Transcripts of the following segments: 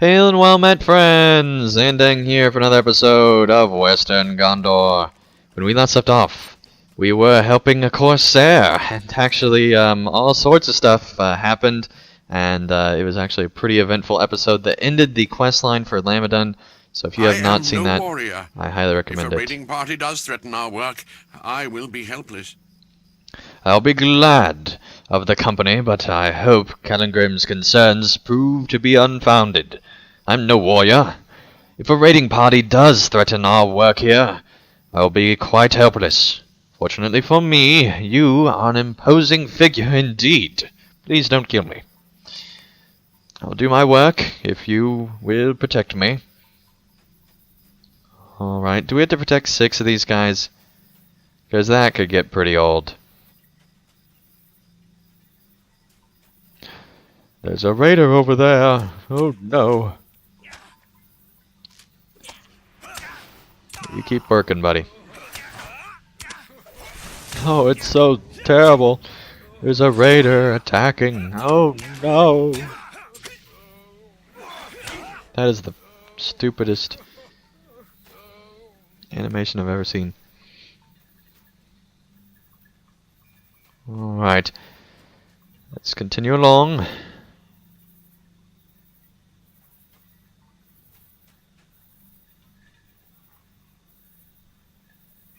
Hail and well met, friends! Ending here for another episode of Western Gondor. When we last left off, we were helping a corsair, and actually all sorts of stuff happened, and it was actually a pretty eventful episode that ended the quest line for Lamadon. So if you have not seen that, warrior. I highly recommend If a it. raiding party does threaten our work, I will be helpless. I'll be glad of the company, but I hope Callangrim's concerns prove to be unfounded. I'm no warrior. If a raiding party does threaten our work here, I'll be quite helpless. Fortunately for me, you are an imposing figure indeed. Please don't kill me. I'll do my work if you will protect me. Alright, do we have to protect 6 of these guys? Because that could get pretty old. There's a raider over there. Oh no. You keep working, buddy. Oh, it's so terrible. There's a raider attacking. Oh no. That is the stupidest animation I've ever seen. Alright. Let's continue along.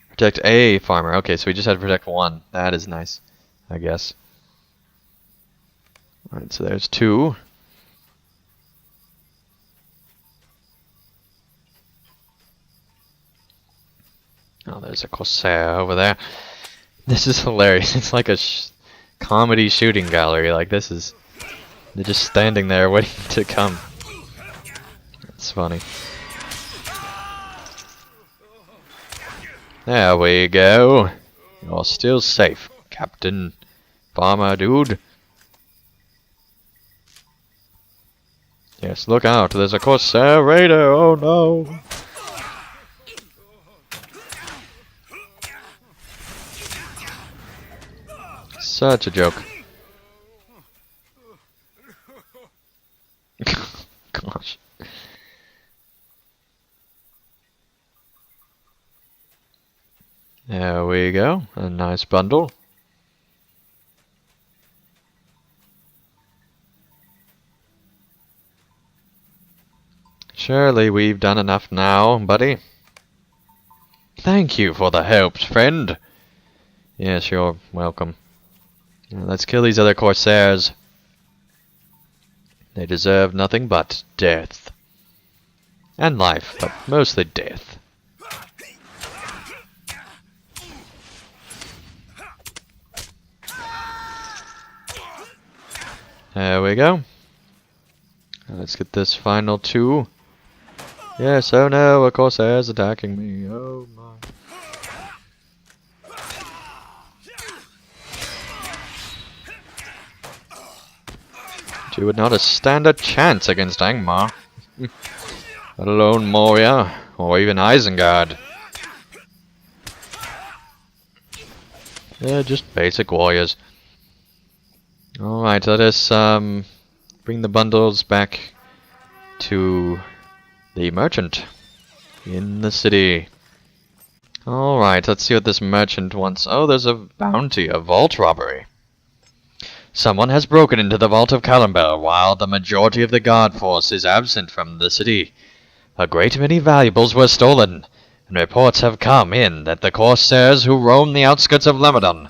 Protect a farmer. Okay, so we just had to protect 1. That is nice, I guess. Alright, so there's 2. Oh, there's a corsair over there. This is hilarious. It's like a comedy shooting gallery. Like, this is... They're just standing there waiting to come. That's funny. There we go. You're still safe, Captain Farmer Dude. Yes, look out. There's a corsair raider. Oh no. Such a joke. Gosh. There we go. A nice bundle. Surely we've done enough now, buddy. Thank you for the help, friend. Yes, you're welcome. Now let's kill these other corsairs. They deserve nothing but death. And life, but mostly death. There we go. Now let's get this final 2. Yes, oh no, a corsair's attacking me. Oh my. You would not stand a chance against Angmar. Let alone Moria, or even Isengard. They're just basic warriors. Alright, let us bring the bundles back to the merchant in the city. Alright, let's see what this merchant wants. Oh, there's a bounty, a vault robbery. Someone has broken into the vault of Callambel while the majority of the guard force is absent from the city. A great many valuables were stolen, and reports have come in that the corsairs who roam the outskirts of Lamadon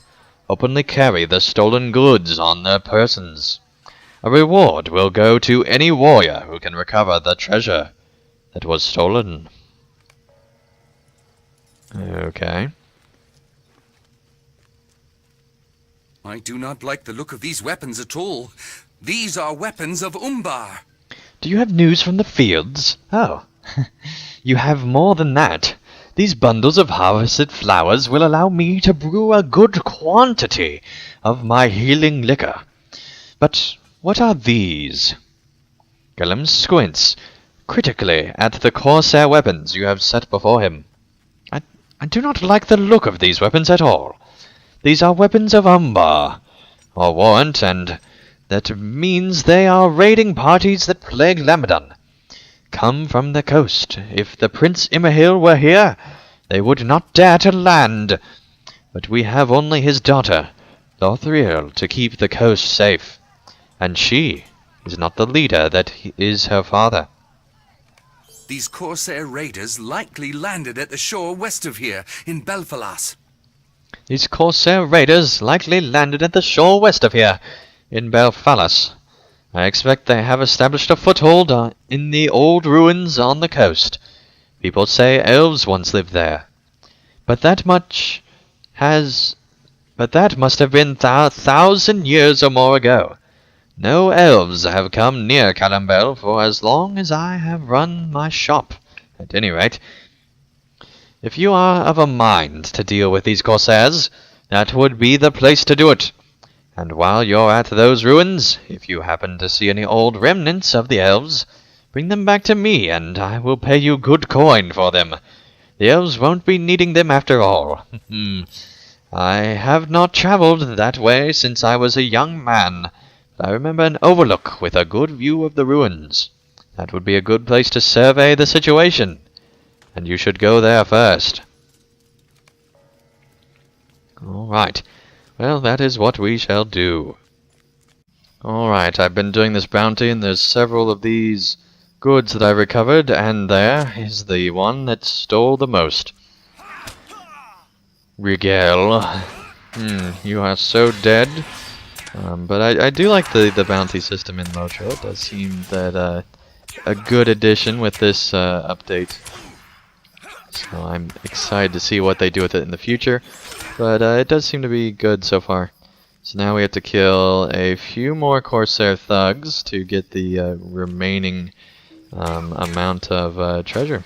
openly carry the stolen goods on their persons. A reward will go to any warrior who can recover the treasure that was stolen. Okay. I do not like the look of these weapons at all. These are weapons of Umbar. Do you have news from the fields? Oh, you have more than that. These bundles of harvested flowers will allow me to brew a good quantity of my healing liquor. But what are these? Gillum squints critically at the corsair weapons you have set before him. I do not like the look of these weapons at all. These are weapons of Umbar, or warrant, and that means they are raiding parties that plague Lamadon. come from the coast. If the Prince Imahil were here, they would not dare to land. But we have only his daughter, LOTRO, to keep the coast safe. And she is not the leader that is her father. These Corsair raiders likely landed at the shore west of here, in Belfalas. These Corsair raiders likely landed at the shore west of here, in Belfalas. I expect they have established a foothold in the old ruins on the coast. People say elves once lived there. But that must have been 1,000 years or more ago. No elves have come near Callambel for as long as I have run my shop, at any rate. If you are of a mind to deal with these Corsairs, that would be the place to do it. And while you're at those ruins, if you happen to see any old remnants of the elves, bring them back to me, and I will pay you good coin for them. The elves won't be needing them after all. I have not travelled that way since I was a young man. I remember an overlook with a good view of the ruins. That would be a good place to survey the situation, and you should go there first. Alright, well, that is what we shall do. Alright, I've been doing this bounty, and there's several of these goods that I've recovered, and there is the one that stole the most. Rigel. You are so dead. But I do like the bounty system in LOTRO. It does seem that a good addition with this update. So I'm excited to see what they do with it in the future. But it does seem to be good so far. So now we have to kill a few more Corsair thugs to get the remaining amount of treasure.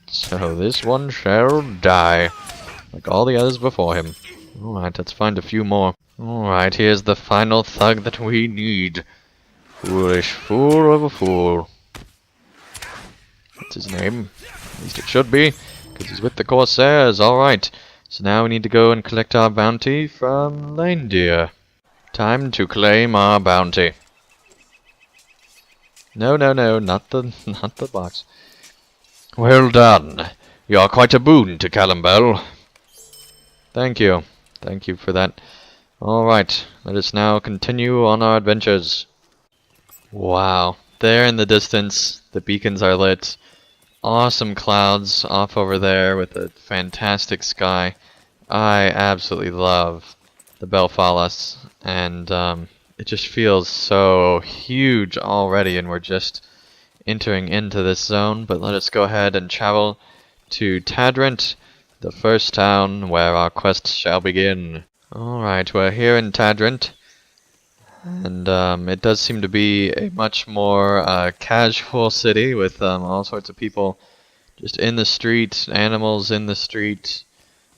So this one shall die, like all the others before him. Alright, let's find a few more. Alright, here's the final thug that we need. Foolish fool of a fool. That's his name. At least it should be, because he's with the Corsairs. Alright, so now we need to go and collect our bounty from Reindeer. Time to claim our bounty. No, not the box. Well done. You are quite a boon to Callambel. Thank you. Thank you for that. Alright, let us now continue on our adventures. Wow, there in the distance, the beacons are lit. Awesome clouds off over there with a fantastic sky. I absolutely love the Belfalas, and it just feels so huge already, and we're just entering into this zone. But let us go ahead and travel to Tadrent, the first town where our quest shall begin. Alright, we're here in Tadrent, and it does seem to be a much more casual city with all sorts of people just in the street, animals in the street,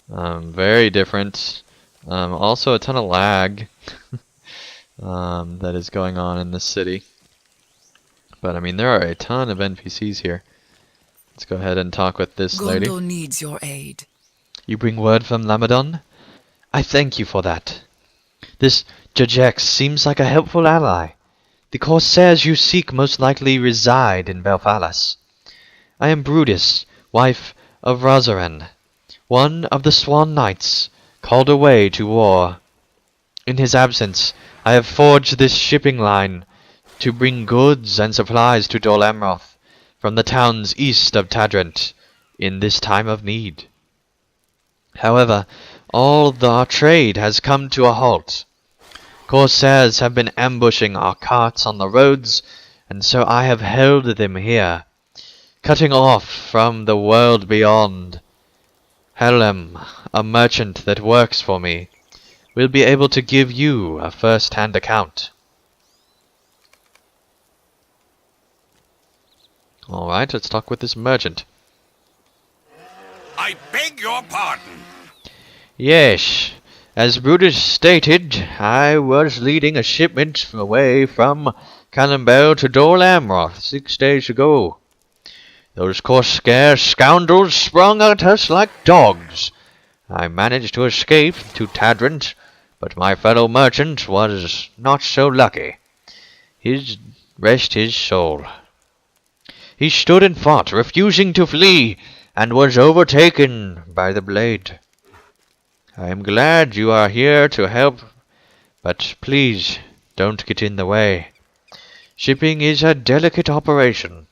very different. Also a ton of lag that is going on in this city. But I mean, there are a ton of NPCs here. Let's go ahead and talk with this lady. Gondor needs your aid. You bring word from Lamadon? I thank you for that. This Jajex seems like a helpful ally. The Corsairs you seek most likely reside in Belfalas. I am Brutus, wife of Razaran, one of the Swan Knights, called away to war. In his absence, I have forged this shipping line to bring goods and supplies to Dol Amroth from the towns east of Tadrent in this time of need. However, all our trade has come to a halt. Corsairs have been ambushing our carts on the roads, and so I have held them here, cutting off from the world beyond. Helem, a merchant that works for me, will be able to give you a first-hand account. Alright, let's talk with this merchant. I beg your pardon. Yes, as Brutus stated, I was leading a shipment away from Callambel to Dol Amroth 6 days ago. Those Corsair scoundrels sprung at us like dogs. I managed to escape to Tadrent, but my fellow merchant was not so lucky. Rest his soul. he stood and fought, refusing to flee, and was overtaken by the blade. I am glad you are here to help, but please don't get in the way. Shipping is a delicate operation.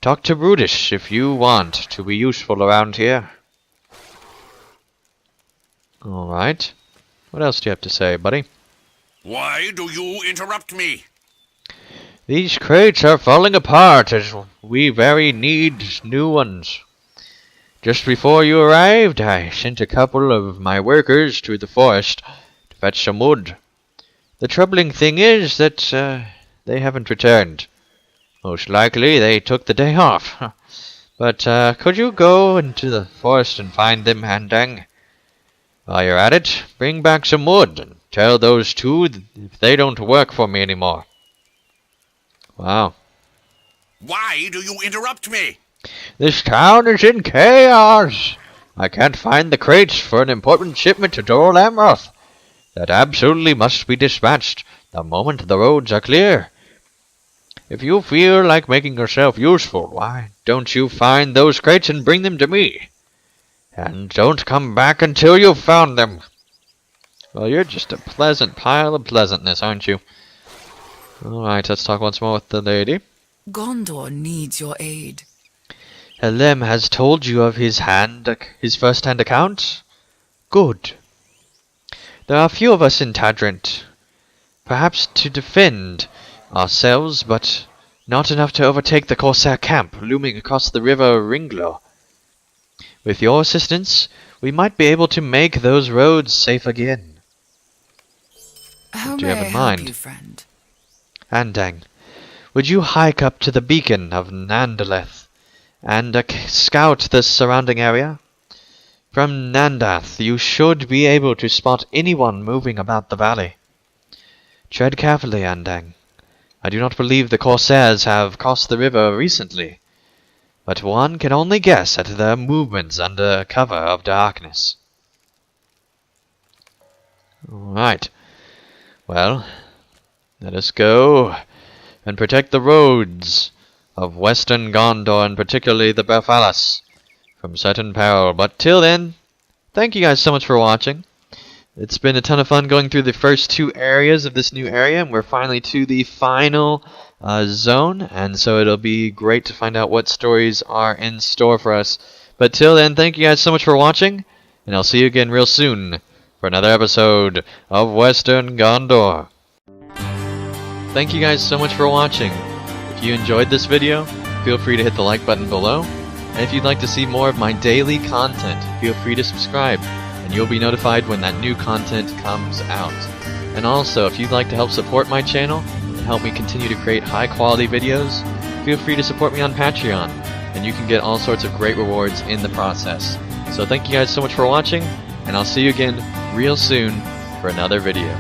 Talk to Brutus if you want to be useful around here. Alright. What else do you have to say, buddy? Why do you interrupt me? These crates are falling apart as we very need new ones. Just before you arrived, I sent a couple of my workers to the forest to fetch some wood. The troubling thing is that they haven't returned. Most likely they took the day off. But could you go into the forest and find them, Handang? While you're at it, bring back some wood and tell those two if they don't work for me anymore. Wow. Why do you interrupt me? This town is in chaos. I can't find the crates for an important shipment to Dor Amroth. That absolutely must be dispatched the moment the roads are clear. If you feel like making yourself useful, why don't you find those crates and bring them to me? And don't come back until you've found them. Well, you're just a pleasant pile of pleasantness, aren't you? Alright, let's talk once more with the lady. Gondor needs your aid. Helem has told you of his first-hand account? Good. There are few of us in Tadrint. Perhaps to defend ourselves, but not enough to overtake the Corsair camp looming across the river Ringlo. With your assistance, we might be able to make those roads safe again. How Do you may have I in help mind? you, friend? Andang, would you hike up to the beacon of Nandaleth and scout the surrounding area? From Nandath, you should be able to spot anyone moving about the valley. Tread carefully, Andang. I do not believe the Corsairs have crossed the river recently, but one can only guess at their movements under cover of darkness. Alright. Well, let us go and protect the roads of western Gondor, and particularly the Berfalas, from certain peril. But till then, thank you guys so much for watching. It's been a ton of fun going through the first two areas of this new area, and we're finally to the final zone, and so it'll be great to find out what stories are in store for us. But till then, thank you guys so much for watching, and I'll see you again real soon for another episode of Western Gondor. Thank you guys so much for watching. If you enjoyed this video, feel free to hit the like button below, and if you'd like to see more of my daily content, feel free to subscribe, and you'll be notified when that new content comes out. And also, if you'd like to help support my channel and help me continue to create high quality videos, feel free to support me on Patreon, and you can get all sorts of great rewards in the process. So thank you guys so much for watching, and I'll see you again real soon for another video.